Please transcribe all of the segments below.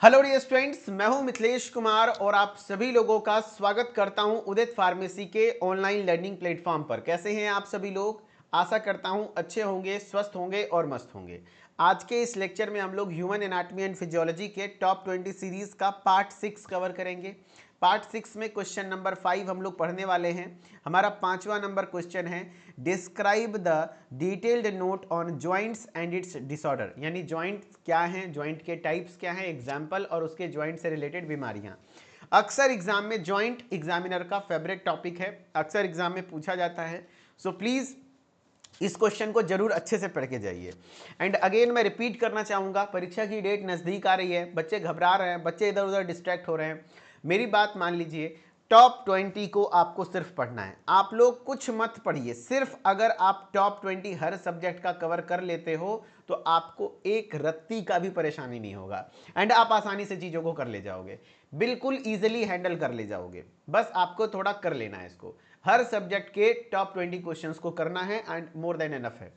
Hello dear students, मैं हूं मिथिलेश कुमार और आप सभी लोगों का स्वागत करता हूं उदित फार्मेसी के ऑनलाइन लर्निंग प्लेटफॉर्म पर। कैसे हैं आप सभी लोग? आशा करता हूं अच्छे होंगे, स्वस्थ होंगे और मस्त होंगे। आज के इस लेक्चर में हम लोग ह्यूमन एनाटॉमी एंड फिजियोलॉजी के टॉप 20 सीरीज का पार्ट 6 कवर करेंगे। पार्ट 6 में क्वेश्चन नंबर 5 हम लोग पढ़ने वाले हैं। हमारा 5वां नंबर क्वेश्चन है, describe the detailed note on joints and it's disorder. यानी जॉइंट क्या हैं, जॉइंट के टाइप्स क्या हैं, एग्जाम्पल और उसके जॉइंट से रिलेटेड बीमारियां। अक्सर एग्जाम में जॉइंट एग्जामिनर का फेवरेट टॉपिक है, अक्सर एग्जाम में पूछा जाता है। सो प्लीज़ इस क्वेश्चन को जरूर अच्छे से पढ़ के जाइए। एंड अगेन मैं रिपीट करना चाहूंगा, परीक्षा की डेट नज़दीक आ रही है, बच्चे घबरा रहे हैं, बच्चे इधर उधर डिस्ट्रैक्ट हो रहे हैं। मेरी बात मान लीजिए, टॉप 20 को आपको सिर्फ पढ़ना है। आप लोग कुछ मत पढ़िए, सिर्फ अगर आप टॉप 20 हर सब्जेक्ट का कवर कर लेते हो तो आपको एक रत्ती का भी परेशानी नहीं होगा एंड आप आसानी से चीज़ों को कर ले जाओगे, बिल्कुल ईजिली हैंडल कर ले जाओगे। बस आपको थोड़ा कर लेना है इसको। हर सब्जेक्ट के टॉप 20 क्वेश्चंस को करना है एंड मोर देन एनफ है।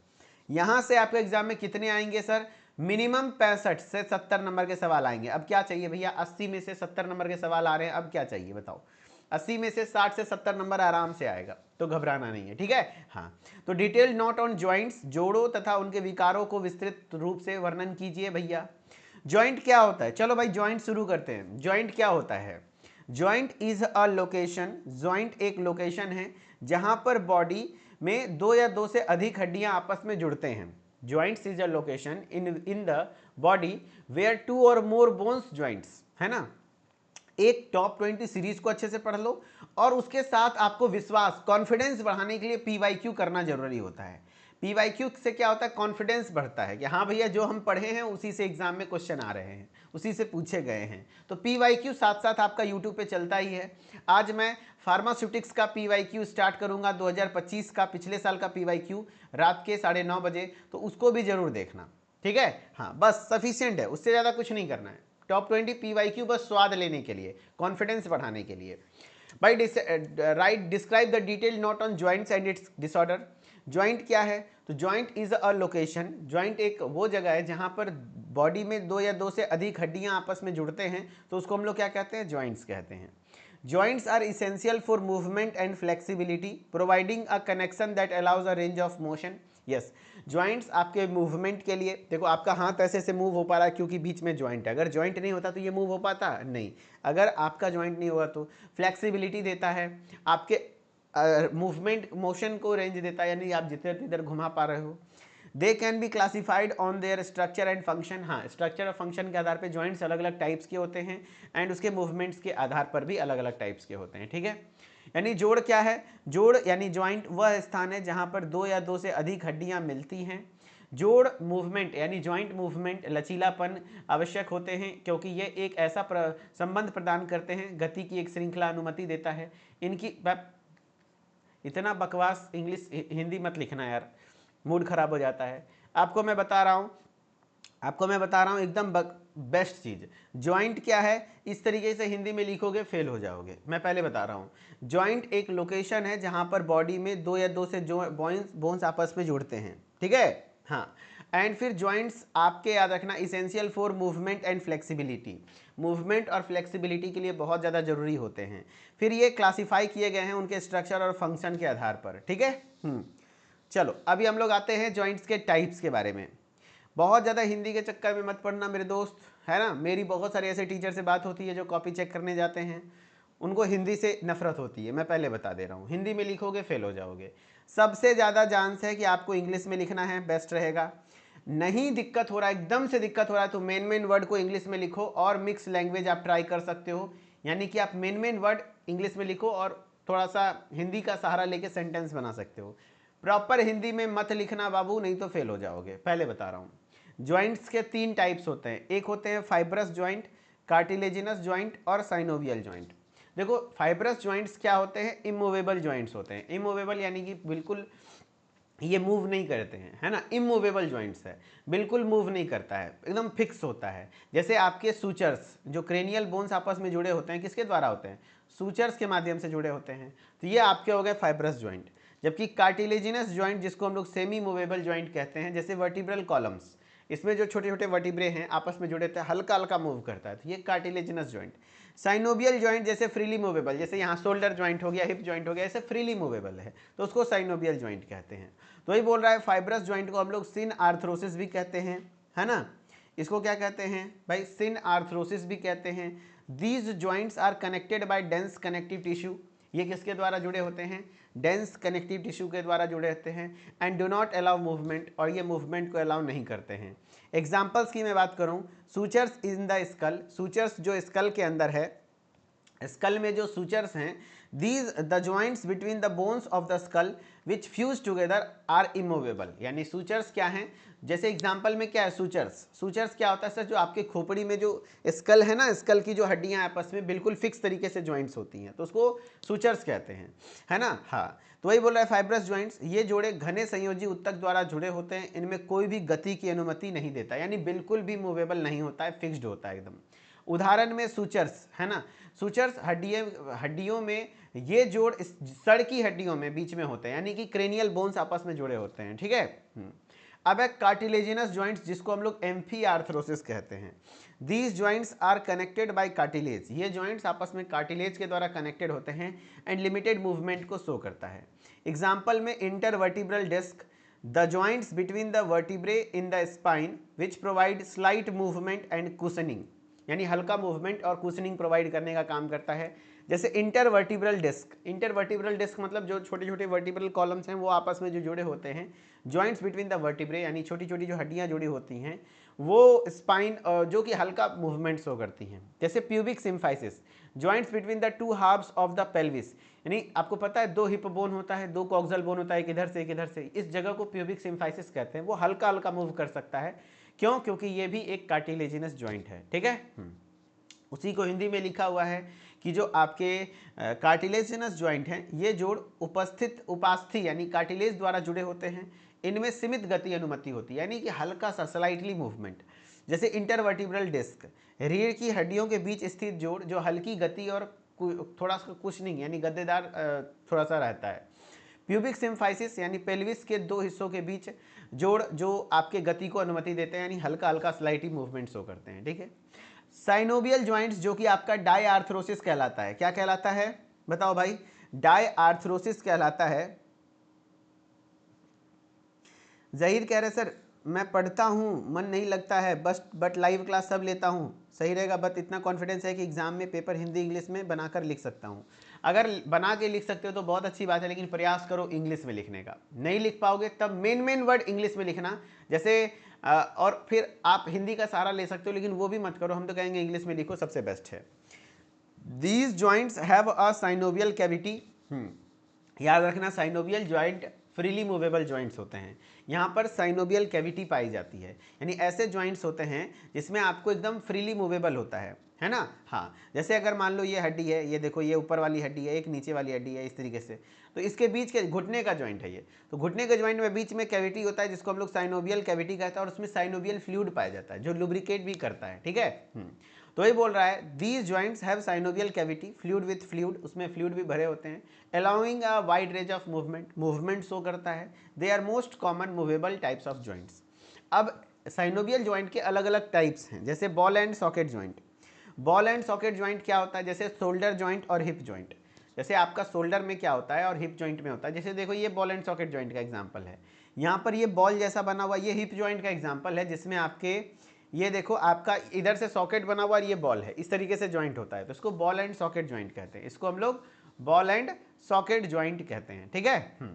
यहां से आपके एग्जाम में कितने आएंगे सर? मिनिमम 65 से 70 नंबर के सवाल आएंगे। अब क्या चाहिए भैया? 80 में से 70 नंबर के सवाल आ रहे हैं, अब क्या चाहिए बताओ? 80 में से 60 से 70 नंबर आराम से आएगा, तो घबराना नहीं है, ठीक है। हाँ, तो डिटेल नोट ऑन जॉइंट्स, जोड़ों तथा उनके विकारों को विस्तृत रूप से वर्णन कीजिए भैया। जॉइंट क्या होता है? चलो भाई जॉइंट शुरू करते हैं। जॉइंट क्या होता है? Joint is a location, joint एक लोकेशन है जहां पर बॉडी में दो या दो से अधिक हड्डियां आपस में जुड़ते हैं। Joints is a location in the body where two or more bones joints, है ना। एक टॉप 20 सीरीज को अच्छे से पढ़ लो और उसके साथ आपको विश्वास, कॉन्फिडेंस बढ़ाने के लिए पीवाईक्यू करना जरूरी होता है। पीवाईक्यू से क्या होता है? कॉन्फिडेंस बढ़ता है कि हाँ भैया जो हम पढ़े हैं उसी से एग्जाम में क्वेश्चन आ रहे हैं, उसी से पूछे गए हैं। तो पीवाईक्यू साथ साथ आपका यूट्यूब पे चलता ही है। आज मैं फार्मास्यूटिक्स का पीवाईक्यू स्टार्ट करूंगा, 2025 का, पिछले साल का पीवाईक्यू, रात के 9:30 बजे, तो उसको भी जरूर देखना, ठीक है। हाँ, बस सफिशियंट है, उससे ज़्यादा कुछ नहीं करना है। टॉप 20 पीवाईक्यू बस स्वाद लेने के लिए, कॉन्फिडेंस बढ़ाने के लिए। By right, describe the detail note on joints and it's disorder. Joint क्या है? तो joint is a location, joint एक वो जगह है जहां पर बॉडी में दो या दो से अधिक हड्डियां आपस में जुड़ते हैं, तो उसको हम लोग क्या कहते हैं? जॉइंट्स कहते हैं। Joints are essential for movement and flexibility, providing a connection that allows a range of motion. Yes, joints आपके मूवमेंट के लिए, देखो आपका हाथ ऐसे से मूव हो पा रहा है क्योंकि बीच में जॉइंट है। अगर जॉइंट नहीं होता तो ये मूव हो पाता नहीं। अगर आपका जॉइंट नहीं होगा तो फ्लेक्सिबिलिटी देता है, आपके मूवमेंट मोशन को रेंज देता है, यानी आप जिधर तिधर घुमा पा रहे हो। They can be classified on their structure and function. हाँ, स्ट्रक्चर और फंक्शन के आधार पर जॉइंट्स अलग अलग टाइप्स के होते हैं एंड उसके मूवमेंट्स के आधार पर भी अलग अलग टाइप्स के होते हैं, ठीक है। यानी जोड़ क्या है? जोड़ यानी जॉइंट वह स्थान है जहां पर दो या दो से अधिक हड्डियां मिलती हैं। जोड़ मूवमेंट यानी जॉइंट मूवमेंट लचीलापन आवश्यक होते हैं क्योंकि ये एक ऐसा संबंध प्रदान करते हैं, गति की एक श्रृंखला अनुमति देता है। इनकी इतना बकवास इंग्लिश हिंदी मत लिखना यार, मूड खराब हो जाता है। आपको मैं बता रहा हूँ एकदम बेस्ट चीज़। जॉइंट क्या है? इस तरीके से हिंदी में लिखोगे फेल हो जाओगे। मैं पहले बता रहा हूँ, जॉइंट एक लोकेशन है जहां पर बॉडी में दो या दो से जो बोन्स आपस में जुड़ते हैं, ठीक है। हाँ, एंड फिर जॉइंट्स आपके याद रखना essential for movement and flexibility, movement और फ्लेक्सिबिलिटी के लिए बहुत ज़्यादा जरूरी होते हैं। फिर ये क्लासीफाई किए गए हैं उनके स्ट्रक्चर और फंक्शन के आधार पर, ठीक है। चलो अभी हम लोग आते हैं जॉइंट्स के टाइप्स के बारे में। बहुत ज़्यादा हिंदी के चक्कर में मत पढ़ना मेरे दोस्त, है ना। मेरी बहुत सारे ऐसे टीचर से बात होती है जो कॉपी चेक करने जाते हैं, उनको हिंदी से नफरत होती है। मैं पहले बता दे रहा हूँ, हिंदी में लिखोगे फेल हो जाओगे। सबसे ज़्यादा चांस है कि आपको इंग्लिश में लिखना है, बेस्ट रहेगा। नहीं दिक्कत हो रहा है, एकदम से दिक्कत हो रहा है, तो मेन वर्ड को इंग्लिश में लिखो और मिक्स लैंग्वेज आप ट्राई कर सकते हो। यानी कि आप मेन वर्ड इंग्लिश में लिखो और थोड़ा सा हिंदी का सहारा लेके सेंटेंस बना सकते हो। प्रॉपर हिंदी में मत लिखना बाबू, नहीं तो फेल हो जाओगे, पहले बता रहा हूँ। जॉइंट्स के 3 टाइप्स होते हैं, एक होते हैं फाइब्रस जॉइंट, कार्टिलेजिनस जॉइंट और साइनोवियल जॉइंट। देखो फाइब्रस जॉइंट्स क्या होते हैं? इमूवेबल जॉइंट्स होते हैं। इमूवेबल यानी कि बिल्कुल ये मूव नहीं करते हैं, है ना। इमूवेबल जॉइंट्स है, बिल्कुल मूव नहीं करता है, एकदम फिक्स होता है। जैसे आपके सूचर्स, जो क्रेनियल बोन्स आपस में जुड़े होते हैं, किसके द्वारा होते हैं? सूचर्स के माध्यम से जुड़े होते हैं। तो ये आपके हो गए फाइब्रस जॉइंट। जबकि कार्टिलेजिनस जॉइंट, जिसको हम लोग सेमी मूवेबल जॉइंट कहते हैं, जैसे वर्टिब्रल कॉलम्स, इसमें जो छोटे छोटे वर्टिब्रे हैं आपस में जुड़े थे, हल्का हल्का मूव करता है, तो ये कार्टिलेजिनस जॉइंट। साइनोबियल जॉइंट जैसे फ्रीली मूवेबल, जैसे यहाँ शोल्डर जॉइंट हो गया, हिप जॉइंट हो गया, ऐसे फ्रीली मूवेबल है तो उसको साइनोबियल जॉइंट कहते हैं। तो वही बोल रहा है फाइब्रस जॉइंट को हम लोग सिन आर्थरोसिस भी कहते हैं, है ना। इसको क्या कहते हैं भाई, सिन आर्थरोसिस भी कहते हैं। These joints are connected by dense connective tissue, ये किसके द्वारा जुड़े होते हैं, डेंस कनेक्टिव टिश्यू के द्वारा जुड़े होते हैं। And do not allow movement, और ये मूवमेंट को अलाउ नहीं करते हैं। एग्जाम्पल्स की मैं बात करूं, sutures in the skull, sutures जो स्कल के अंदर है, स्कल में जो सूचर्स हैं, these the joints between the bones of the skull which fuse together are immovable. यानी सूचर्स क्या हैं, जैसे एग्जांपल में क्या है सूचर्स, सूचर्स क्या होता है सर, जो आपके खोपड़ी में जो स्कल है ना, स्कल की जो हड्डियां आपस में बिल्कुल फिक्स तरीके से जॉइंट्स होती हैं, तो उसको सूचर्स कहते हैं, है ना। हाँ, तो वही बोल रहा है फाइब्रस जॉइंट्स, ये जोड़े घने संयोजी उत्तक द्वारा जुड़े होते हैं, इनमें कोई भी गति की अनुमति नहीं देता, यानी बिल्कुल भी मूवेबल नहीं होता है, फिक्स्ड होता है एकदम। उदाहरण में सूचर्स, है ना, सूचर्स हड्डियों में, ये जोड़ सड़ की हड्डियों में बीच में होते हैं, यानी कि क्रेनियल बोन्स आपस में जुड़े होते हैं, ठीक है। अब एक कार्टिलेजिनस जॉइंट्स जिसको हम लोग एम्फी आर्थरोसिस कहते हैं। These joints are connected by cartilage, ये जॉइंट्स आपस में कार्टिलेज के द्वारा कनेक्टेड होते हैं एंड लिमिटेड मूवमेंट को शो करता है। एग्जाम्पल में intervertebral disc, the joints between the vertebrae in the spine which provide slight movement and cushioning, यानी हल्का मूवमेंट और कुशनिंग प्रोवाइड करने का काम करता है। जैसे इंटरवर्टिब्रल डिस्क, इंटरवर्टिब्रल डिस्क मतलब जो छोटे छोटे वर्टिब्रल कॉलम्स हैं वो आपस में जो जुड़े होते हैं, जॉइंट्स बिटवीन द वर्टिब्रे, यानी छोटी छोटी जो हड्डियां जुड़ी होती हैं वो स्पाइन जो कि हल्का मूवमेंट शो करती हैं। जैसे pubic symphysis, joints between the two herbs of the pelvis, यानी आपको पता है दो हिप बोन होता है, दो कॉक्सल बोन होता है, एक इधर से एक इधर से, इस जगह को प्यूबिक सिम्फाइसिस कहते हैं, वो हल्का हल्का मूव कर सकता है। क्यों, क्योंकि ये भी एक कार्टिलेजिनस जॉइंट है, ठीक है। उसी को हिंदी में लिखा हुआ है कि जो आपके कार्टिलेजिनस जॉइंट हैं, ये जोड़ उपस्थित उपास्थि यानी कार्टिलेज द्वारा जुड़े होते हैं, इनमें सीमित गति अनुमति होती है, यानी कि हल्का सा स्लाइटली मूवमेंट। जैसे इंटरवर्टिब्रल डिस्क, रीढ़ की हड्डियों के बीच स्थित जोड़ जो हल्की गति और थोड़ा सा कुशनिंग यानी गद्देदार थोड़ा सा रहता है। प्यूबिक सिम्फाइसिस यानी पेल्विस के दो हिस्सों के बीच जोड़ जो आपके गति को अनुमति देते हैं, यानी हल्का हल्का स्लाइटली मूवमेंट शो करते हैं, ठीक है। साइनोबियल जॉइंट्स जो कि आपका डाई आर्थरोसिस कहलाता है, क्या कहलाता है बताओ भाई, डाई आर्थरोसिस कहलाता है। जहीर कह रहे सर मैं पढ़ता हूँ, मन नहीं लगता है बस, बट लाइव क्लास सब लेता हूँ, सही रहेगा, बट इतना कॉन्फिडेंस है कि एग्जाम में पेपर हिंदी इंग्लिश में बनाकर लिख सकता हूँ। अगर बना के लिख सकते हो तो बहुत अच्छी बात है, लेकिन प्रयास करो इंग्लिश में लिखने का। नहीं लिख पाओगे तब मेन वर्ड इंग्लिश में लिखना, जैसे और फिर आप हिंदी का सहारा ले सकते हो, लेकिन वो भी मत करो, हम तो कहेंगे इंग्लिश में लिखो, सबसे बेस्ट है। These joints have a synovial cavity, याद रखना synovial joint freely movable joints होते हैं, यहाँ पर साइनोबियल कैविटी पाई जाती है, यानी ऐसे जॉइंट्स होते हैं जिसमें आपको एकदम फ्रीली मूवेबल होता है ना। हाँ, जैसे अगर मान लो ये हड्डी है, ये देखो ये ऊपर वाली हड्डी है, एक नीचे वाली हड्डी है, इस तरीके से, तो इसके बीच के घुटने का जॉइंट है ये, तो घुटने के जॉइंट में बीच में कैविटी होता है जिसको हम लोग साइनोबियल कैविटी कहते हैं, और उसमें साइनोबियल फ्लूइड पाया जाता है जो लुब्रिकेट भी करता है, ठीक है। तो ये बोल रहा है these joints have synovial cavity, fluid with fluid, उसमें फ्लूइड भी भरे होते हैं, allowing a wide range of movement show करता है। They are most common movable types of joints. अब साइनोबियल जॉइंट के अलग अलग टाइप्स हैं, जैसे ball and socket joint. Ball and socket joint क्या होता है, जैसे शोल्डर जॉइंट और हिप जॉइंट। जैसे आपका शोल्डर में क्या होता है और हिप जॉइंट में होता है, जैसे देखो ये बॉल एंड सॉकेट जॉइंट का एग्जांपल है, यहाँ पर ये बॉल जैसा बना हुआ, ये हिप जॉइंट का एग्जांपल है जिसमें आपके ये देखो आपका इधर से सॉकेट बना हुआ और ये बॉल है, इस तरीके से जॉइंट होता है, तो इसको बॉल एंड सॉकेट जॉइंट कहते हैं, इसको हम लोग बॉल एंड सॉकेट जॉइंट कहते हैं, ठीक है।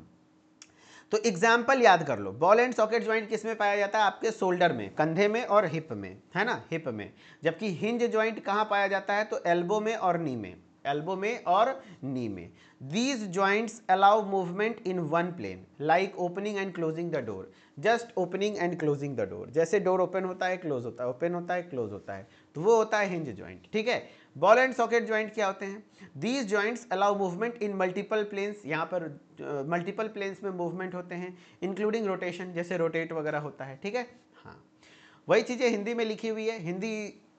तो एग्जाम्पल याद कर लो, बॉल एंड सॉकेट जॉइंट किस में पाया जाता है, आपके शोल्डर में, कंधे में और हिप में, है ना, हिप में। जबकि हिंज जॉइंट कहाँ पाया जाता है, तो एल्बो में और नी में, एल्बो में और नी में। These joints allow movement in one plane like opening and closing the door, just opening and closing the door, जैसे डोर ओपन होता है क्लोज होता है, ओपन होता है क्लोज होता है, तो वो होता है हिंज जॉइंट, ठीक है। बॉल एंड सॉकेट जॉइंट क्या होते हैं, these joints allow movement in multiple planes, यहाँ पर मल्टीपल प्लेन्स में मूवमेंट होते हैं, इंक्लूडिंग रोटेशन, जैसे रोटेट वगैरह होता है, ठीक है। हाँ, वही चीज़ें हिंदी में लिखी हुई है, Hindi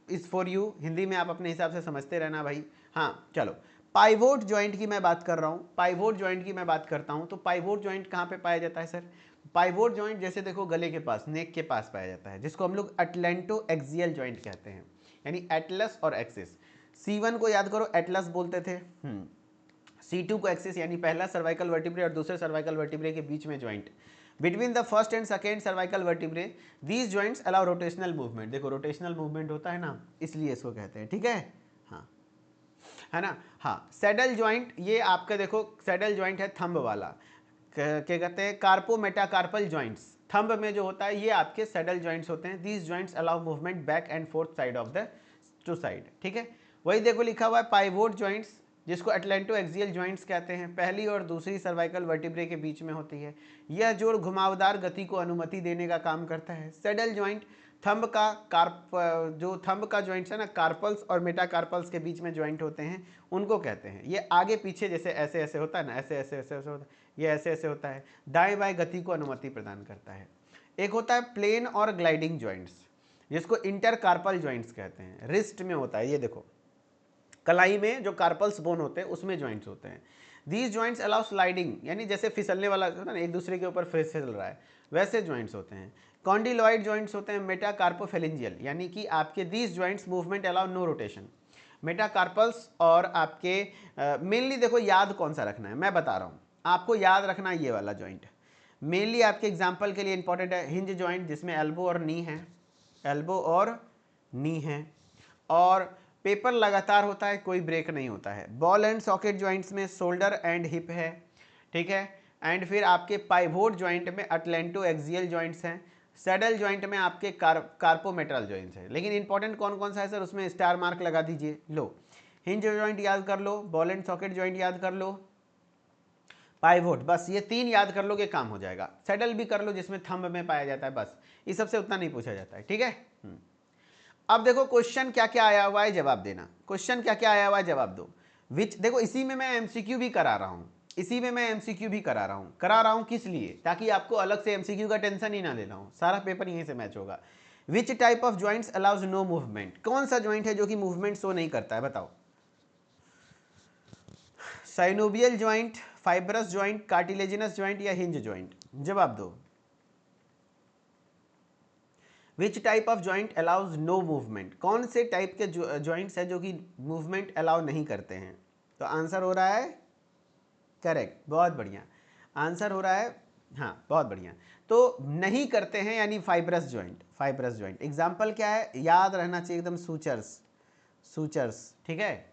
is for you, Hindi में आप अपने हिसाब से समझते रहना भाई। हाँ चलो, पाइवोट जॉइंट की मैं बात कर रहा हूँ, पाइवोट जॉइंट की मैं बात करता हूँ, तो पाइवोट जॉइंट कहाँ पे पाया जाता है सर, पाइवोट जॉइंट जैसे देखो गले के पास, नेक के पास पाया जाता है, जिसको हम लोग अटलेंटो एक्सियल जॉइंट कहते हैं, यानी एटलस और एक्सिस। C1 को याद करो, एटलस बोलते थे। C2 को एक्सिस, यानी पहला सर्वाइकल वर्टिब्रे और दूसरे सर्वाइकल वर्टिब्रे के बीच में joint. Between the first and second cervical vertebrae these joints allow rotational movement. देखो रोटेशनल मूवमेंट होता है ना, इसलिए इसको कहते हैं, ठीक है। हाँ, है ना। हाँ, सैडल जॉइंट, ये आपका देखो सैडल जॉइंट है थंब वाला, क्या कहते हैं, कार्पो मेटाकार्पल जॉइंट्स। थंब में जो होता है ये आपके सैडल जॉइंट्स होते हैं। These joints allow movement back and fourth side of the two side, ठीक है। वही देखो लिखा हुआ है पाइवोट जॉइंट्स, जिसको अटलेंटो एक्सियल जॉइंट्स कहते हैं, पहली और दूसरी सर्वाइकल वर्टिब्रे के बीच में होती है। यह जोड़ घुमावदार गति को अनुमति देने का काम करता है। सैडल जॉइंट थंब का जो थंब का जॉइंट्स है ना, कार्पल्स और मेटाकार्पल्स के बीच में जॉइंट होते हैं, उनको कहते हैं। ये आगे पीछे जैसे ऐसे ऐसे होता है ना, ऐसे ऐसे ऐसे ऐसे होता है, ये ऐसे ऐसे होता है, दाएं बाएं गति को अनुमति प्रदान करता है। एक होता है प्लेन और ग्लाइडिंग जॉइंट्स, जिसको इंटरकार्पल जॉइंट्स कहते हैं। रिस्ट में होता है, ये देखो कलाई में जो कार्पल्स बोन होते हैं उसमें जॉइंट्स होते हैं। दीज जॉइंट्स अलाउ स्लाइडिंग, यानी जैसे फिसलने वाला होता है ना, एक दूसरे के ऊपर फिसल रहा है, वैसे जॉइंट्स होते हैं। कॉन्डिलॉइड जॉइंट्स होते हैं मेटाकार्पोफेलेंजियल, यानी कि आपके these joints movement allow no rotation. Metacarpals और आपके मेनली देखो याद कौन सा रखना है, मैं बता रहा हूँ आपको, याद रखना ये वाला जॉइंट मेनली आपके एग्जाम्पल के लिए इंपॉर्टेंट है। हिंज जॉइंट, जिसमें एल्बो और नी है, एल्बो और नी है, और पेपर लगातार होता है, कोई ब्रेक नहीं होता है। बॉल एंड सॉकेट जॉइंट्स में शोल्डर एंड हिप है, ठीक है। एंड फिर आपके पाइवोट जॉइंट में अटलेंटो एक्सियल जॉइंट्स हैं। सैडल जॉइंट में आपके कार्पोमेट्रल जॉइंट्स हैं। लेकिन इंपॉर्टेंट कौन कौन सा है सर, उसमें स्टार मार्क लगा दीजिए। लो, हिंज जॉइंट याद कर लो, बॉल एंड सॉकेट जॉइंट याद कर लो, पाइवोट, बस ये तीन याद कर लोगे काम हो जाएगा। सैडल भी कर लो जिसमें थंब में पाया जाता है, बस इस सबसे उतना नहीं पूछा जाता है, ठीक है। अब देखो क्वेश्चन क्या क्या आया हुआ है, जवाब देना। क्वेश्चन क्या क्या आया हुआ है, जवाब दो। विच, देखो इसी में मैं एमसीक्यू भी करा रहा हूं, इसी में मैं एमसीक्यू भी करा रहा हूं किस लिए, ताकि आपको अलग से एमसीक्यू का टेंशन ही ना लेना हो, सारा पेपर यहीं से मैच होगा। Which type of joints allows no movement, कौन सा ज्वाइंट है जो कि मूवमेंट शो नहीं करता है, बताओ। Synovial joint, fibrous joint, cartilaginous joint या हिंज ज्वाइंट, जवाब दो। Which type of joint allows no movement, कौन से टाइप के ज्वाइंट्स है जो कि मूवमेंट अलाउ नहीं करते हैं। तो आंसर हो रहा है करेक्ट, बहुत बढ़िया आंसर हो रहा है, हाँ बहुत बढ़िया। तो नहीं करते हैं यानी fibrous joint, fibrous joint example क्या है, याद रहना चाहिए एकदम, सूचर्स, सूचर्स, ठीक है।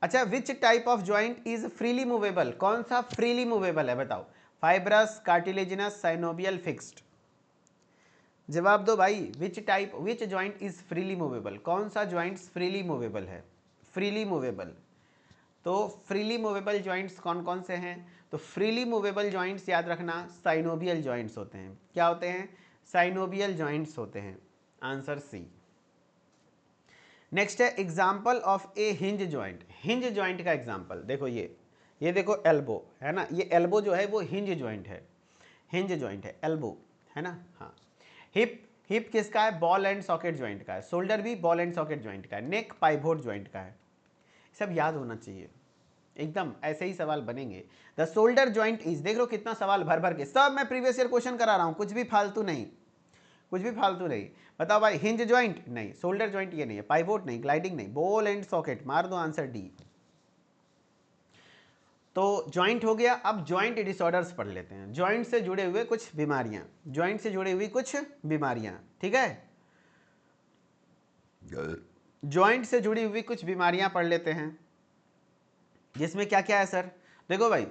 अच्छा, विच type of joint is freely movable, कौन सा फ्रीली मूवेबल है बताओ, फाइब्रस, कार्टिलेजिनस, साइनोवियल, फिक्स्ड, जवाब दो भाई। विच ज्वाइंट इज फ्रीली मूवेबल, कौन सा ज्वाइंट्स फ्रीली मूवेबल है, फ्रीली मूवेबल। तो फ्रीली मूवेबल ज्वाइंट्स कौन कौन से हैं, तो फ्रीली मूवेबल ज्वाइंट्स याद रखना साइनोवियल ज्वाइंट्स होते हैं। क्या होते हैं, साइनोवियल ज्वाइंट्स होते हैं, आंसर सी। नेक्स्ट है example of A hinge joint, hinge joint का एग्जाम्पल देखो, ये देखो एल्बो है ना, ये एल्बो जो है वो हिंज ज्वाइंट है, हिंज ज्वाइंट है एल्बो, है ना। हाँ, हिप, हिप किसका है, बॉल एंड सॉकेट ज्वाइंट का है। शोल्डर भी बॉल एंड सॉकेट ज्वाइंट का है। नेक पाइवोट ज्वाइंट का है। सब याद होना चाहिए, एकदम ऐसे ही सवाल बनेंगे। द शोल्डर ज्वाइंट इज, देख लो कितना सवाल भर भर के, सब मैं प्रीवियस ईयर क्वेश्चन करा रहा हूं, कुछ भी फालतू नहीं, कुछ भी फालतू नहीं। बताओ भाई, हिंज ज्वाइंट नहीं, शोल्डर ज्वाइंट ये नहीं है, पाइवोट नहीं, ग्लाइडिंग नहीं, बॉल एंड सॉकेट, मार दो आंसर डी। तो जॉइंट हो गया। अब जॉइंट डिसऑर्डर्स पढ़ लेते हैं, जॉइंट से जुड़े हुए कुछ बीमारियां, जॉइंट से जुड़ी हुई कुछ बीमारियां, ठीक है। जॉइंट से जुड़ी हुई कुछ बीमारियां पढ़ लेते हैं, जिसमें क्या क्या है सर, देखो भाई,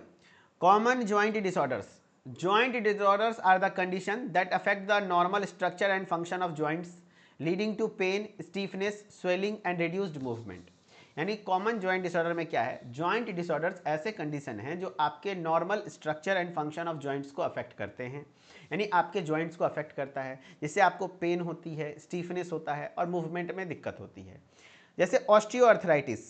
common joint disorders, joint disorders are the condition that affect the normal structure and function of joints leading to pain, stiffness, swelling and reduced movement. यानी कॉमन जॉइंट डिसऑर्डर में क्या है, जॉइंट डिसऑर्डर्स ऐसे condition हैं जो आपके normal structure and function of joints को affect करते हैं, यानी आपके जॉइंट्स को अफेक्ट करता है, जिससे आपको पेन होती है, स्टीफनेस होता है और मूवमेंट में दिक्कत होती है। जैसे ऑस्टियोआर्थराइटिस,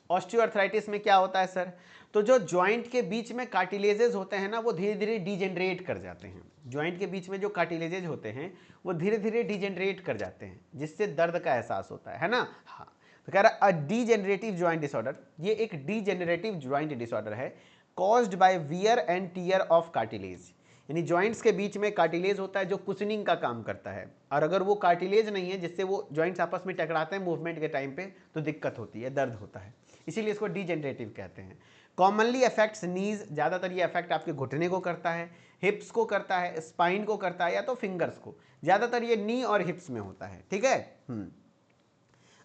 ऑस्टियोआर्थराइटिस में क्या होता है सर, तो जो जॉइंट के बीच में कार्टिलेजेस होते हैं ना, वो धीरे धीरे डिजेनरेट कर जाते हैं। जॉइंट के बीच में जो कार्टिलेजेस होते हैं वो धीरे धीरे डिजेनरेट कर जाते हैं, जिससे दर्द का एहसास होता है ना। हाँ, तो कह रहा है डीजेनरेटिव जॉइंट डिसऑर्डर, ये एक डीजेनरेटिव जॉइंट डिसऑर्डर है caused by wear and tear of cartilage, यानी जॉइंट्स के बीच में कार्टिलेज होता है जो कुशनिंग का काम करता है, और अगर वो कार्टिलेज नहीं है जिससे वो जॉइंट्स आपस में टकराते हैं मूवमेंट के टाइम पे तो दिक्कत होती है, दर्द होता है, इसीलिए इसको डीजेनरेटिव कहते हैं। कॉमनली अफेक्ट्स नीज, ज़्यादातर ये अफेक्ट आपके घुटने को करता है, हिप्स को करता है, स्पाइन को करता है, या तो फिंगर्स को, ज़्यादातर ये नी और हिप्स में होता है, ठीक है।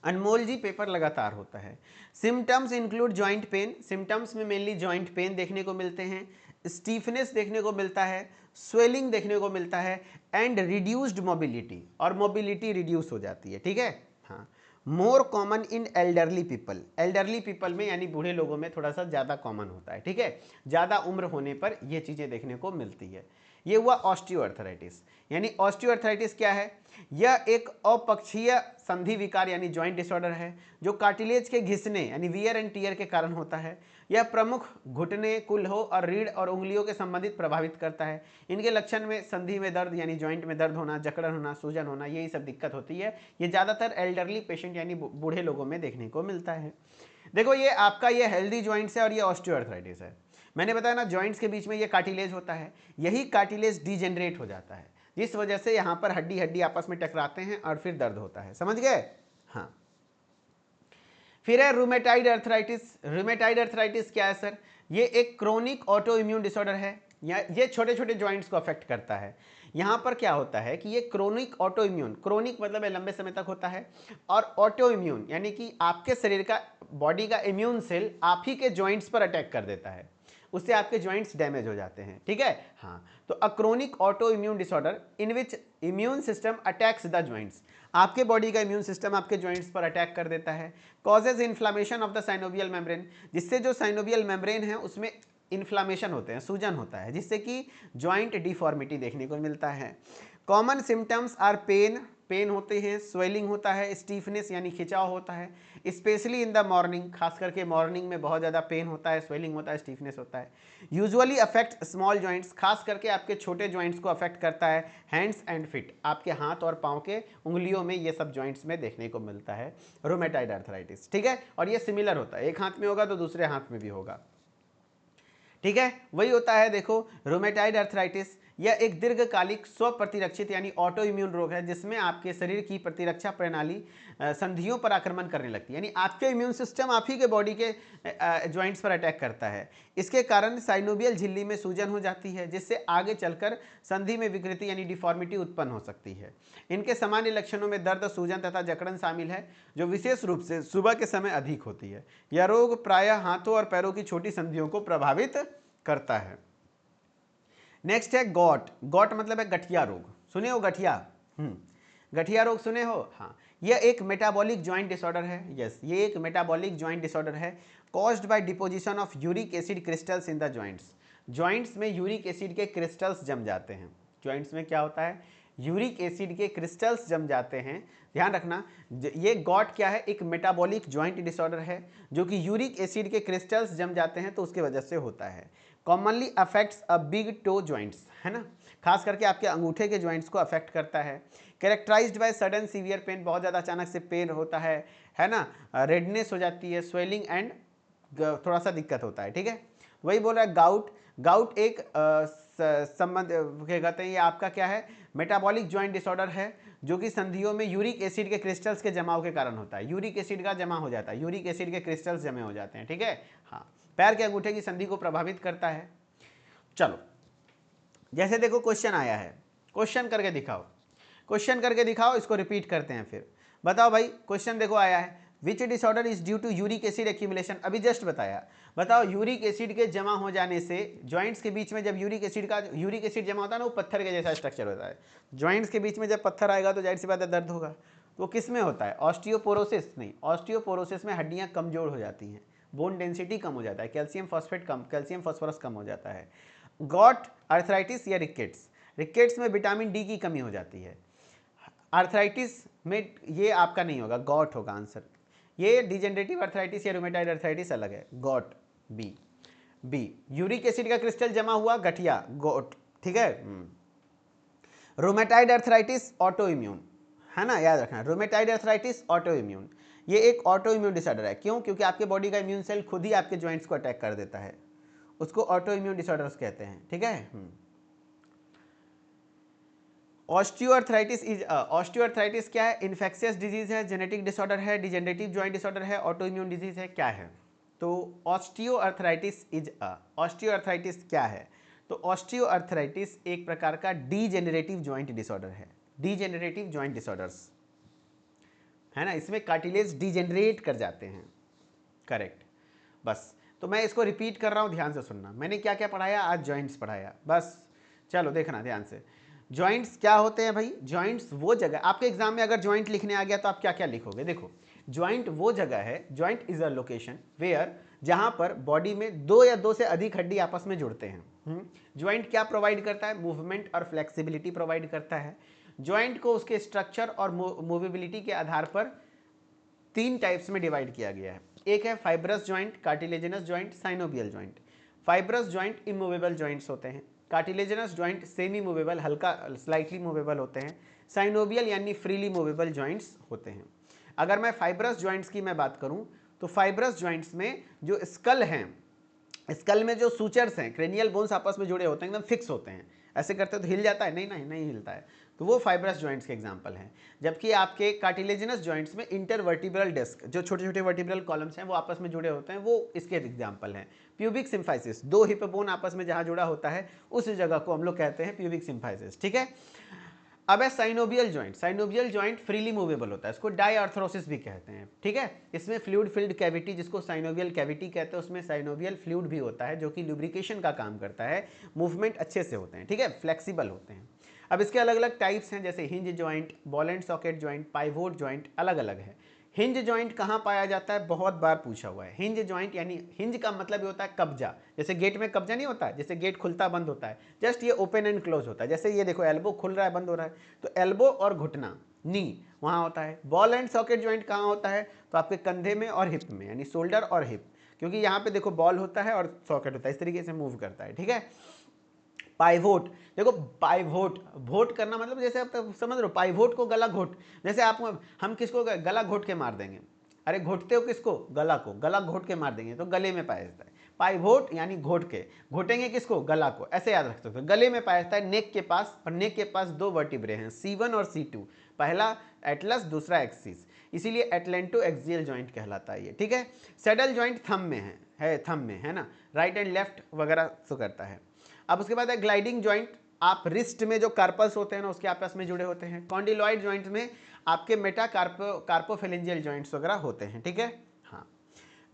अनमोल जी पेपर लगातार होता है। Symptoms include joint pain, symptoms में मेनली जॉइंट पेन देखने को मिलते हैं, स्टीफनेस देखने को मिलता है, स्वेलिंग देखने को मिलता है, एंड रिड्यूस्ड मोबिलिटी, और मोबिलिटी रिड्यूस हो जाती है, ठीक है। हाँ, more common in elderly people, elderly people में यानी बूढ़े लोगों में थोड़ा सा ज़्यादा कॉमन होता है, ठीक है, ज़्यादा उम्र होने पर ये चीज़ें देखने को मिलती है। ये हुआ ऑस्टियोआर्थराइटिस। यानी ऑस्टियोआर्थराइटिस क्या है? यह एक अपक्षीय संधि विकार यानी जॉइंट डिसऑर्डर है जो कार्टिलेज के घिसने यानी वियर एंड टीयर के कारण होता है। यह प्रमुख घुटने, कुल्हों और रीढ़ और उंगलियों के संबंधित प्रभावित करता है। इनके लक्षण में संधि में दर्द यानी जॉइंट में दर्द होना, जकड़न होना, सूजन होना, यही सब दिक्कत होती है। ये ज़्यादातर एल्डरली पेशेंट यानी बूढ़े लोगों में देखने को मिलता है। देखो ये आपका ये हेल्दी जॉइंट्स है और ये ऑस्टियोआर्थराइटिस है। मैंने बताया ना जॉइंट्स के बीच में ये कार्टिलेज होता है, यही कार्टिलेज डीजेनरेट हो जाता है जिस वजह से यहाँ पर हड्डी हड्डी आपस में टकराते हैं और फिर दर्द होता है। समझ गए? हाँ। फिर है रूमेटाइड अर्थराइटिस। रूमेटाइड अर्थराइटिस क्या है सर? ये एक क्रोनिक ऑटो इम्यून डिसऑर्डर है, ये छोटे छोटे जॉइंट्स को अफेक्ट करता है। यहाँ पर क्या होता है कि ये क्रोनिक ऑटो इम्यून, क्रोनिक मतलब लंबे समय तक होता है, और ऑटो इम्यून यानी कि आपके शरीर का, बॉडी का इम्यून सेल आप ही के जॉइंट्स पर अटैक कर देता है, उससे आपके जॉइंट्स डैमेज हो जाते हैं, ठीक है। हाँ, तो अ chronic auto immune disorder in which immune system attacks the joints, आपके बॉडी का इम्यून सिस्टम आपके जॉइंट्स पर अटैक कर देता है। Causes inflammation of the synovial membrane, जिससे जो साइनोवियल मेम्ब्रेन है उसमें इन्फ्लामेशन होते हैं, सूजन होता है, जिससे कि जॉइंट डिफॉर्मिटी देखने को मिलता है। Common symptoms are pain, pain होते हैं, स्वेलिंग होता है, स्टीफनेस यानी खिंचाव होता है, स्पेशली इन द मॉर्निंग, खास करके मॉर्निंग में बहुत ज़्यादा पेन होता है, स्वेलिंग होता है, स्टीफनेस होता है। यूजुअली अफेक्ट स्मॉल जॉइंट्स, खास करके आपके छोटे जॉइंट्स को अफेक्ट करता है। हैंड्स एंड फिट, आपके हाथ और पाँव के उंगलियों में ये सब जॉइंट्स में देखने को मिलता है रूमेटाइड अर्थराइटिस, ठीक है। और ये सिमिलर होता है, एक हाथ में होगा तो दूसरे हाथ में भी होगा, ठीक है। वही होता है, देखो रूमेटाइड अर्थराइटिस यह एक दीर्घकालिक स्व प्रतिरक्षित यानी ऑटो इम्यून रोग है जिसमें आपके शरीर की प्रतिरक्षा प्रणाली संधियों पर आक्रमण करने लगती है, यानी आपके इम्यून सिस्टम आप ही के बॉडी के जॉइंट्स पर अटैक करता है। इसके कारण साइनोवियल झिल्ली में सूजन हो जाती है जिससे आगे चलकर संधि में विकृति यानी डिफॉर्मिटी उत्पन्न हो सकती है। इनके सामान्य लक्षणों में दर्द, सूजन तथा जकड़न शामिल है जो विशेष रूप से सुबह के समय अधिक होती है। यह रोग प्रायः हाथों और पैरों की छोटी संधियों को प्रभावित करता है। नेक्स्ट है गॉट। गॉट मतलब है गठिया रोग, सुने हो गठिया? गठिया रोग सुने हो? हाँ, यह एक मेटाबॉलिक जॉइंट डिसऑर्डर है। यस, ये एक मेटाबॉलिक जॉइंट डिसऑर्डर है caused by deposition of uric acid crystals in the joints. Joints में यूरिक एसिड के क्रिस्टल्स जम जाते हैं। जॉइंट्स में क्या होता है? यूरिक एसिड के क्रिस्टल्स जम जाते हैं। ध्यान रखना, ये गॉट क्या है? एक मेटाबॉलिक जॉइंट डिसऑर्डर है जो कि यूरिक एसिड के क्रिस्टल्स जम जाते हैं तो उसके वजह से होता है। Commonly affects a big toe joints, है ना, खास करके आपके अंगूठे के जॉइंट्स को अफेक्ट करता है। Characterized by sudden severe pain, बहुत ज़्यादा अचानक से पेन होता है ना, रेडनेस हो जाती है, स्वेलिंग एंड थोड़ा सा दिक्कत होता है, ठीक है। वही बोल रहा है गाउट। गाउट एक संबंध क्या कहते हैं, ये आपका क्या है? मेटाबॉलिक जॉइंट डिसऑर्डर है जो कि संधियों में यूरिक एसिड के क्रिस्टल्स के जमाव के कारण होता है। यूरिक एसिड का जमा हो जाता है, यूरिक एसिड के क्रिस्टल्स जमे हो जाते हैं, ठीक है। हाँ, पैर के अंगूठे की संधि को प्रभावित करता है। चलो, जैसे देखो क्वेश्चन आया है, क्वेश्चन करके दिखाओ, क्वेश्चन करके दिखाओ, इसको रिपीट करते हैं फिर। बताओ भाई, क्वेश्चन देखो आया है, which disorder is due to uric acid accumulation. अभी जस्ट बताया, बताओ यूरिक एसिड के जमा हो जाने से जॉइंट्स के बीच में जब यूरिक एसिड जमा होता है ना, वो पत्थर के जैसा स्ट्रक्चर होता है। जॉइंट्स के बीच में जब पत्थर आएगा तो जाहिर सी बात है दर्द होगा। तो किस में होता है? ऑस्टियोपोरोसिस नहीं, ऑस्टियोपोरोसिस में हड्डियां कमजोर हो जाती हैं, बोन डेंसिटी कम हो जाता है, कैल्शियम फॉस्फोरस कम हो जाता है। गॉट अर्थराइटिस या रिकेट्स, रिकेट्स में विटामिन डी की कमी हो जाती है। आर्थराइटिस में ये आपका नहीं होगा, गॉट होगा आंसर। ये डिजेनरेटिव अर्थराइटिस या रूमेटाइड अर्थराइटिस अलग है, गॉट बी। यूरिक एसिड का क्रिस्टल जमा हुआ, गठिया, गॉट, ठीक है। रूमेटाइड अर्थराइटिस ऑटो इम्यून, है ना, याद रखना, रूमेटाइड अर्थराइटिस ऑटो इम्यून, ये एक ऑटो इम्यून डिसऑर्डर है। क्यों? क्योंकि आपके बॉडी का इम्यून सेल खुद ही आपके जॉइंट्स को अटैक कर देता है, उसको ऑटो इम्यून डिसऑर्डर्स कहते हैं, ठीक है। ऑस्टियोआर्थराइटिस क्या है? इन्फेक्शियस डिजीज है, जेनेटिक डिसऑर्डर है, डिजेनरेटिव जॉइंट डिसऑर्डर है, ऑटो इम्यून डिजीज है, क्या है? तो ऑस्टियोआर्थराइटिस क्या है? तो ऑस्टियोआर्थराइटिस एक प्रकार का डीजेनरेटिव जॉइंट डिसऑर्डर है। डीजेनरेटिव जॉइंट डिसऑर्डर्स है ना, इसमें कार्टिलेज डीजेनरेट कर जाते हैं। करेक्ट। बस तो मैं इसको रिपीट कर रहा हूं, ध्यान से सुनना। मैंने क्या क्या पढ़ाया आज? जॉइंट्स पढ़ाया। बस चलो देखना ध्यान से। जॉइंट्स क्या होते हैं भाई? जॉइंट्स वो जगह, आपके एग्जाम में अगर जॉइंट लिखने आ गया तो आप क्या क्या लिखोगे? देखो, जॉइंट वो जगह है, joint is a location where, जहां पर बॉडी में दो या दो से अधिक हड्डी आपस में जुड़ते हैं। जॉइंट क्या प्रोवाइड करता है? मूवमेंट और फ्लेक्सिबिलिटी प्रोवाइड करता है। जॉइंट को उसके स्ट्रक्चर और मूवेबिलिटी के आधार पर तीन टाइप्स में डिवाइड किया गया है। एक है fibrous joint, cartilaginous joint, synovial joint. Fibrous joint immovable joints होते हैं, कार्टिलेजिनस जॉइंट सेमी मूवेबल, हल्का स्लाइटली मूवेबल होते हैं, साइनोवियल यानी फ्रीली मूवेबल जॉइंट्स होते हैं। अगर मैं फाइब्रस जॉइंट्स की मैं बात करूं तो फाइब्रस जॉइंट्स में जो स्कल हैं, स्कल में जो सूचर्स हैं, क्रेनियल बोन्स आपस में जुड़े होते हैं, एकदम फिक्स होते हैं। ऐसे करते तो हिल जाता है? नहीं हिलता है। तो वो फाइब्रस जॉइंट्स के एग्जांपल हैं। जबकि आपके कार्टिलेजिनस जॉइंट्स में इंटरवर्टिब्रल डिस्क, जो छोटे छोटे वर्टिब्रल कॉलम्स हैं वो आपस में जुड़े होते हैं, वो इसके एग्जांपल हैं। प्यूबिक सिम्फाइसिस, दो हिप बोन आपस में जहां जुड़ा होता है उस जगह को हम लोग कहते हैं प्यूबिक सिम्फाइसिस। ठीक है। अब है synovial joint. Synovial joint freely movable होता है, इसको डायआर्थरोसिस भी कहते हैं। ठीक है। इसमें फ्लूइड फिल्ड कैविटी, जिसको साइनोवियल कैविटी कहते हैं, उसमें साइनोवियल फ्लूइड भी होता है जो कि लुब्रिकेशन का काम करता है। मूवमेंट अच्छे से होते हैं। ठीक है, फ्लेक्सिबल होते हैं। अब इसके अलग अलग टाइप्स हैं, जैसे hinge joint, ball and socket joint, pivot joint, अलग अलग है। हिंज जॉइंट कहाँ पाया जाता है? बहुत बार पूछा हुआ है। हिंज जॉइंट यानी, हिंज का मतलब ये होता है कब्जा। जैसे गेट में कब्जा नहीं होता है, जैसे गेट खुलता बंद होता है, जस्ट ये ओपन एंड क्लोज होता है। जैसे ये देखो, एल्बो खुल रहा है, बंद हो रहा है, तो एल्बो और घुटना, नी, वहाँ होता है। बॉल एंड सॉकेट जॉइंट कहाँ होता है? तो आपके कंधे में और हिप में, यानी शोल्डर और हिप, क्योंकि यहाँ पे देखो बॉल होता है और सॉकेट होता है, इस तरीके से मूव करता है। ठीक है। पाइवोट, देखो पाइवोट, वोट करना मतलब जैसे आप समझ रहे हो, पाइवोट को गला घोट, जैसे आप, हम किसको गला घोट के मार देंगे? अरे घोटते हो किसको? गला को, गला घोट के मार देंगे तो गले में पाया जाता है। पाइवोट यानी घोट के, घोटेंगे किसको? गला को। ऐसे याद रख सकते हो, गले में पाया जाता है, नेक के पास। और नेक के पास दो वर्टिब्रे हैं, C1 और C2, पहला एटलस, दूसरा एक्सिस, इसीलिए एटलेंटो एक्सियल जॉइंट कहलाता है ये। ठीक है। सेडल जॉइंट थंब में है थंब में, है ना, राइट एंड लेफ्ट वगैरह तो करता है। अब उसके बाद है ग्लाइडिंग जॉइंट, आप रिस्ट में जो कार्पल्स होते हैं ना उसके आपस में जुड़े होते हैं। कॉन्डिलॉइड जॉइंट में आपके मेटा कार्पोफेलेंजियल जॉइंट्स वगैरह होते हैं। ठीक है। हाँ।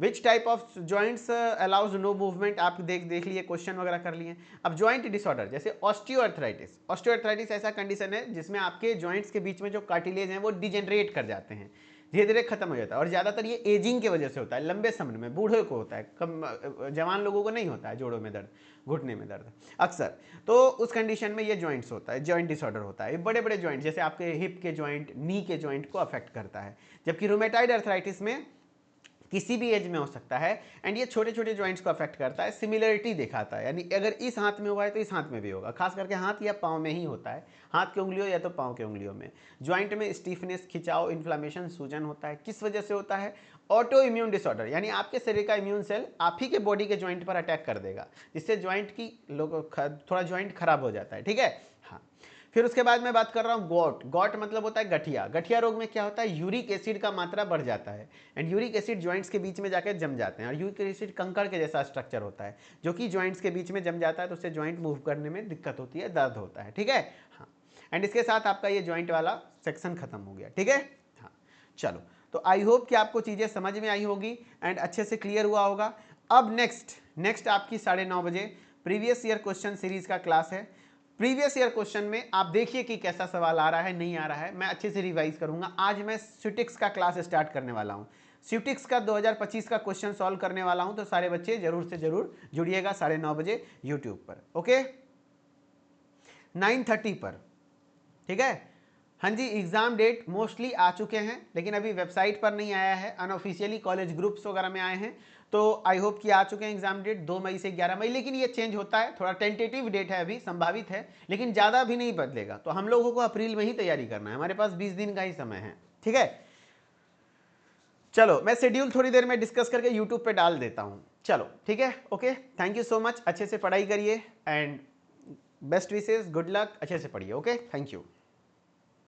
Which type of joints allows no movement, आप देख लिए, क्वेश्चन वगैरह कर लिए। अब जॉइंट डिसऑर्डर, जैसे ऑस्टियोआर्थराइटिस। ऑस्टियोआर्थराइटिस ऐसा कंडीशन है जिसमें आपके जॉइंट्स के बीच में जो कार्टिलेज हैं वो डिजेनरेट कर जाते हैं, धीरे धीरे खत्म हो जाता है। और ज़्यादातर ये एजिंग की वजह से होता है, लंबे समय में, बूढ़े को होता है, कम जवान लोगों को नहीं होता है। जोड़ों में दर्द, घुटने में दर्द अक्सर, तो उस कंडीशन में ये जॉइंट्स होता है, जॉइंट डिसऑर्डर होता है। ये बड़े बड़े जॉइंट, जैसे आपके हिप के जॉइंट, नी के जॉइंट को अफेक्ट करता है। जबकि रूमेटाइड अर्थराइटिस में किसी भी एज में हो सकता है, एंड ये छोटे छोटे जॉइंट्स को अफेक्ट करता है। सिमिलरिटी दिखाता है, यानी अगर इस हाथ में हुआ है तो इस हाथ में भी होगा, खास करके हाथ या पाँव में ही होता है, हाथ की उंगलियों या तो पाँव की उंगलियों में। जॉइंट में स्टीफनेस, खिंचाव, इन्फ्लामेशन, सूजन होता है। किस वजह से होता है? ऑटो इम्यून डिसऑर्डर, यानी आपके शरीर का इम्यून सेल आप ही के बॉडी के जॉइंट पर अटैक कर देगा, जिससे जॉइंट की थोड़ा जॉइंट खराब हो जाता है। ठीक है। हाँ। फिर उसके बाद मैं बात कर रहा हूँ गॉट। गॉट मतलब होता है गठिया। गठिया रोग में क्या होता है? यूरिक एसिड का मात्रा बढ़ जाता है, एंड यूरिक एसिड जॉइंट्स के बीच में जाकर जम जाते हैं। और यूरिक एसिड कंकड़ के जैसा स्ट्रक्चर होता है, जो कि जॉइंट्स के बीच में जम जाता है, तो उससे जॉइंट मूव करने में दिक्कत होती है, दर्द होता है। ठीक है। हाँ। एंड इसके साथ आपका ये जॉइंट वाला सेक्शन खत्म हो गया। ठीक है। हाँ। चलो, तो आई होप कि आपको चीज़ें समझ में आई होगी एंड अच्छे से क्लियर हुआ होगा। अब नेक्स्ट आपकी 9:30 बजे प्रीवियस ईयर क्वेश्चन सीरीज का क्लास है। प्रीवियस ईयर क्वेश्चन में आप देखिए कि कैसा सवाल आ रहा है, नहीं आ रहा है, मैं अच्छे से रिवाइज करूंगा। आज मैं स्यूटिक्स का क्लास स्टार्ट करने वाला हूं, स्यूटिक्स का 2025 का क्वेश्चन सॉल्व करने वाला हूं, तो सारे बच्चे जरूर से जरूर जुड़िएगा 9:30 बजे यूट्यूब पर। ओके, 9:30 पर। ठीक है। हाँ जी, एग्जाम डेट मोस्टली आ चुके हैं, लेकिन अभी वेबसाइट पर नहीं आया है, अनऑफिशियली कॉलेज ग्रुप्स वगैरह में आए हैं। तो आई होप कि आ चुके हैं एग्जाम डेट 2 मई से 11 मई, लेकिन ये चेंज होता है, थोड़ा टेंटेटिव डेट है, अभी संभावित है, लेकिन ज़्यादा भी नहीं बदलेगा। तो हम लोगों को अप्रैल में ही तैयारी करना है, हमारे पास 20 दिन का ही समय है। ठीक है। चलो, मैं शेड्यूल थोड़ी देर में डिस्कस करके यूट्यूब पे डाल देता हूँ। चलो ठीक है। Okay, thank you so much. अच्छे से पढ़ाई करिए and best wishes, good luck, अच्छे से पढ़िए। Okay, thank you.